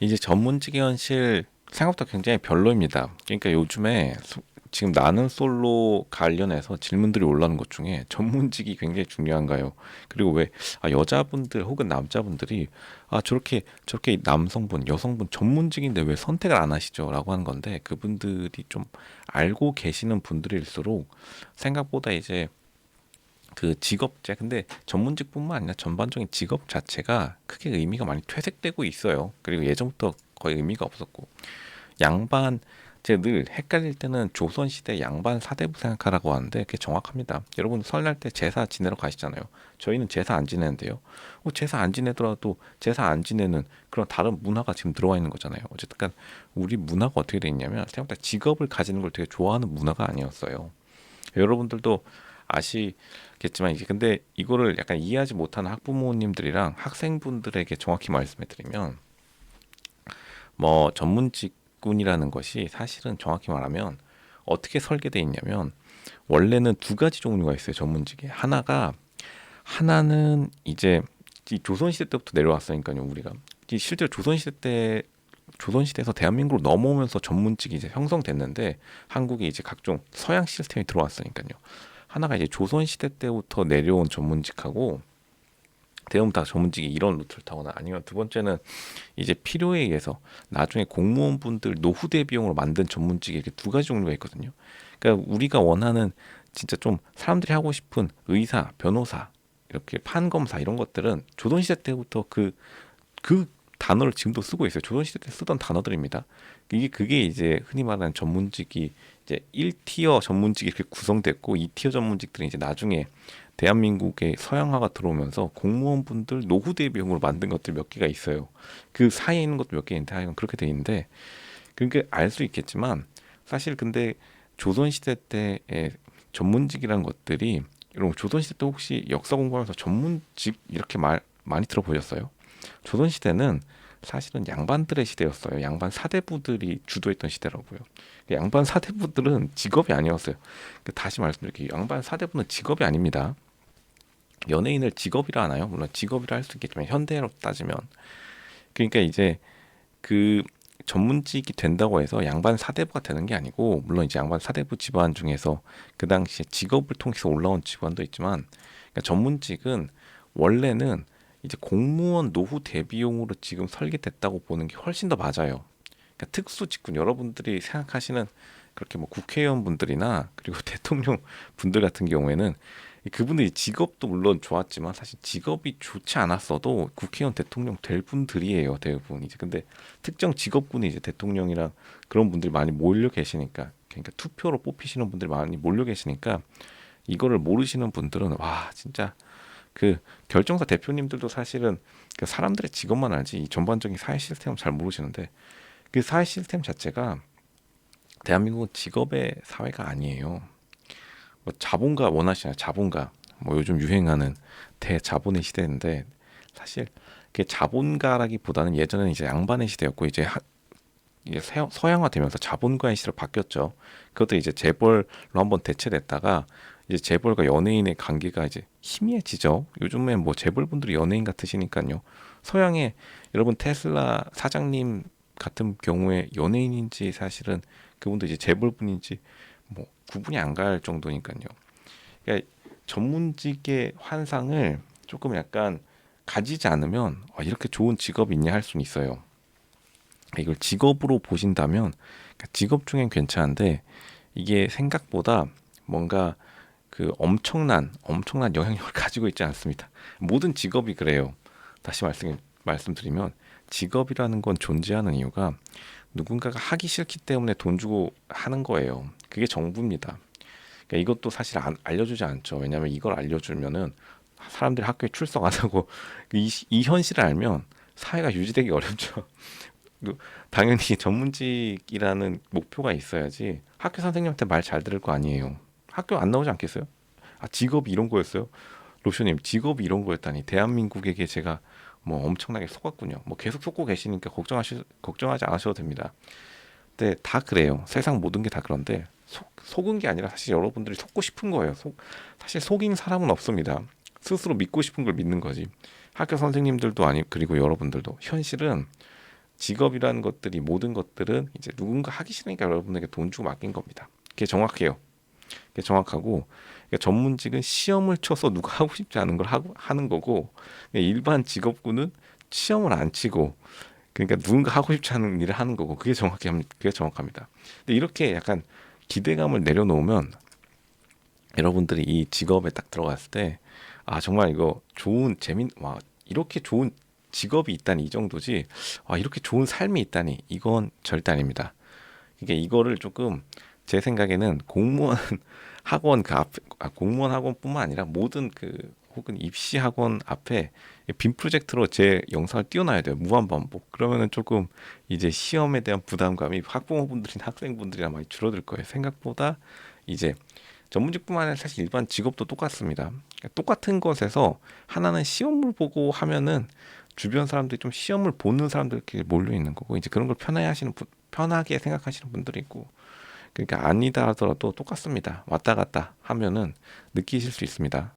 이제 전문직의 현실 생각보다 굉장히 별로입니다. 그러니까 요즘에 지금 나는 솔로 관련해서 질문들이 올라오는 것 중에 전문직이 굉장히 중요한가요? 그리고 왜 여자분들 혹은 남자분들이 저렇게 남성분, 여성분 전문직인데 왜 선택을 안 하시죠? 라고 하는 건데 그분들이 좀 알고 계시는 분들일수록 생각보다 이제 그 직업제 근데 전문직뿐만 아니라 전반적인 직업 자체가 크게 의미가 많이 퇴색되고 있어요. 그리고 예전부터 거의 의미가 없었고 양반 제가 늘 헷갈릴 때는 조선시대 양반 사대부 생각하라고 하는데 그게 정확합니다. 여러분 설날 때 제사 지내러 가시잖아요. 저희는 제사 안 지내는데요. 제사 안 지내더라도 제사 안 지내는 그런 다른 문화가 지금 들어와 있는 거잖아요. 어쨌든 우리 문화가 어떻게 돼 있냐면 생각보다 직업을 가지는 걸 되게 좋아하는 문화가 아니었어요. 여러분들도 아시겠지만 이제 근데 이거를 약간 이해하지 못하는 학부모님들이랑 학생분들에게 정확히 말씀해 드리면 뭐 전문직군이라는 것이 사실은 정확히 말하면 어떻게 설계돼 있냐면 원래는 두 가지 종류가 있어요. 전문직에 하나는 이제 이 조선시대 때부터 내려왔으니까요. 우리가 실제로 조선시대에서 대한민국으로 넘어오면서 전문직이 이제 형성됐는데 한국에 이제 각종 서양 시스템이 들어왔으니까요. 하나가 이제 조선시대 때부터 내려온 전문직하고 대부분 다 전문직이 이런 루트를 타거나 아니면 두 번째는 이제 필요에 의해서 나중에 공무원분들 노후 대비용으로 만든 전문직이 이렇게 두 가지 종류가 있거든요. 그러니까 우리가 원하는 진짜 좀 사람들이 하고 싶은 의사, 변호사, 이렇게 판검사 이런 것들은 조선시대 때부터 그 단어를 지금도 쓰고 있어요. 조선시대 때 쓰던 단어들입니다. 그게 이제 흔히 말하는 전문직이 이제 1티어 전문직이 이렇게 구성됐고 2티어 전문직들이 이제 나중에 대한민국의 서양화가 들어오면서 공무원분들 노후 대비용으로 만든 것들 몇 개가 있어요. 그 사이에 있는 것도 몇 개 있는데 하여간 그렇게 돼 있는데 그러니까 알 수 있겠지만 사실 근데 조선시대 때의 전문직이라는 것들이 여러분 조선시대 때 혹시 역사 공부하면서 전문직 이렇게 말 많이 들어보셨어요? 조선시대는 사실은 양반들의 시대였어요. 양반 사대부들이 주도했던 시대라고요. 양반 사대부들은 직업이 아니었어요. 다시 말씀드릴게요. 양반 사대부는 직업이 아닙니다. 연예인을 직업이라 하나요? 물론 직업이라 할 수 있겠지만 현대로 따지면 그러니까 이제 그 전문직이 된다고 해서 양반 사대부가 되는 게 아니고 물론 이제 양반 사대부 집안 중에서 그 당시에 직업을 통해서 올라온 집안도 있지만 그러니까 전문직은 원래는 이제 공무원 노후 대비용으로 지금 설계됐다고 보는 게 훨씬 더 맞아요. 그러니까 특수 직군 여러분들이 생각하시는 그렇게 뭐 국회의원 분들이나 그리고 대통령 분들 같은 경우에는 그분들이 직업도 물론 좋았지만 사실 직업이 좋지 않았어도 국회의원 대통령 될 분들이에요 대부분 이제 근데 특정 직업군이 이제 대통령이랑 그런 분들이 많이 몰려 계시니까 그러니까 투표로 뽑히시는 분들이 많이 몰려 계시니까 이거를 모르시는 분들은 와 진짜 그 결정사 대표님들도 사실은 그 사람들의 직업만 알지 이 전반적인 사회 시스템을 잘 모르시는데 그 사회 시스템 자체가 대한민국은 직업의 사회가 아니에요. 뭐 자본가 원하시나요? 자본가. 뭐 요즘 유행하는 대자본의 시대인데 사실 그게 자본가라기보다는 예전에는 이제 양반의 시대였고 이제 서양화되면서 자본가의 시대로 바뀌었죠. 그것도 이제 재벌로 한번 대체됐다가 이제 재벌과 연예인의 관계가 이제 희미해지죠. 요즘엔 뭐 재벌분들이 연예인 같으시니까요. 서양의 여러분 테슬라 사장님 같은 경우에 연예인인지 사실은 그분도 이제 재벌분인지 뭐 구분이 안 갈 정도니까요. 그러니까 전문직의 환상을 조금 약간 가지지 않으면 이렇게 좋은 직업이 있냐 할 수는 있어요. 이걸 직업으로 보신다면 그러니까 직업 중엔 괜찮은데 이게 생각보다 뭔가 그 엄청난 영향력을 가지고 있지 않습니다. 모든 직업이 그래요. 다시 말씀드리면 직업이라는 건 존재하는 이유가 누군가가 하기 싫기 때문에 돈 주고 하는 거예요. 그게 정부입니다. 그러니까 이것도 사실 알려주지 않죠. 왜냐하면 이걸 알려주면은 사람들이 학교에 출석 안 하고 이 현실을 알면 사회가 유지되기 어렵죠. 그 당연히 전문직이라는 목표가 있어야지 학교 선생님한테 말 잘 들을 거 아니에요. 학교 안 나오지 않겠어요? 직업이 이런 거였어요? 로쇼님 직업이 이런 거였다니 대한민국에게 제가 뭐 엄청나게 속았군요. 뭐 계속 속고 계시니까 걱정하지 않으셔도 됩니다. 근데 다 그래요. 세상 모든 게 다 그런데 속은 게 아니라 사실 여러분들이 속고 싶은 거예요. 사실 속인 사람은 없습니다. 스스로 믿고 싶은 걸 믿는 거지. 학교 선생님들도 아니 그리고 여러분들도 현실은 직업이라는 것들이 모든 것들은 이제 누군가 하기 싫으니까 여러분에게 돈 주고 맡긴 겁니다. 그게 정확해요. 그게 정확하고 그러니까 전문직은 시험을 쳐서 누가 하고 싶지 않은 걸 하는 거고 일반 직업군은 시험을 안 치고 그러니까 누군가 하고 싶지 않은 일을 하는 거고 그게 정확합니다. 근데 이렇게 약간 기대감을 내려놓으면 여러분들이 이 직업에 딱 들어갔을 때 아 정말 이거 좋은 와 이렇게 좋은 직업이 있다니 이 정도지 아 이렇게 좋은 삶이 있다니 이건 절대 아닙니다. 이게 이거를 조금 제 생각에는 공무원 학원 그 앞에 공무원 학원뿐만 아니라 모든 그 혹은 입시 학원 앞에 빔 프로젝트로 제 영상을 띄워놔야 돼요. 무한 반복. 그러면은 조금 이제 시험에 대한 부담감이 학부모분들이나 학생분들이나 많이 줄어들 거예요. 생각보다 이제 전문직뿐만 아니라 사실 일반 직업도 똑같습니다. 똑같은 것에서 하나는 시험을 보고 하면은 주변 사람들이 좀 시험을 보는 사람들끼리 몰려 있는 거고 이제 그런 걸 편하게 생각하시는 분들이 있고 그러니까 아니다 하더라도 똑같습니다. 왔다 갔다 하면은 느끼실 수 있습니다.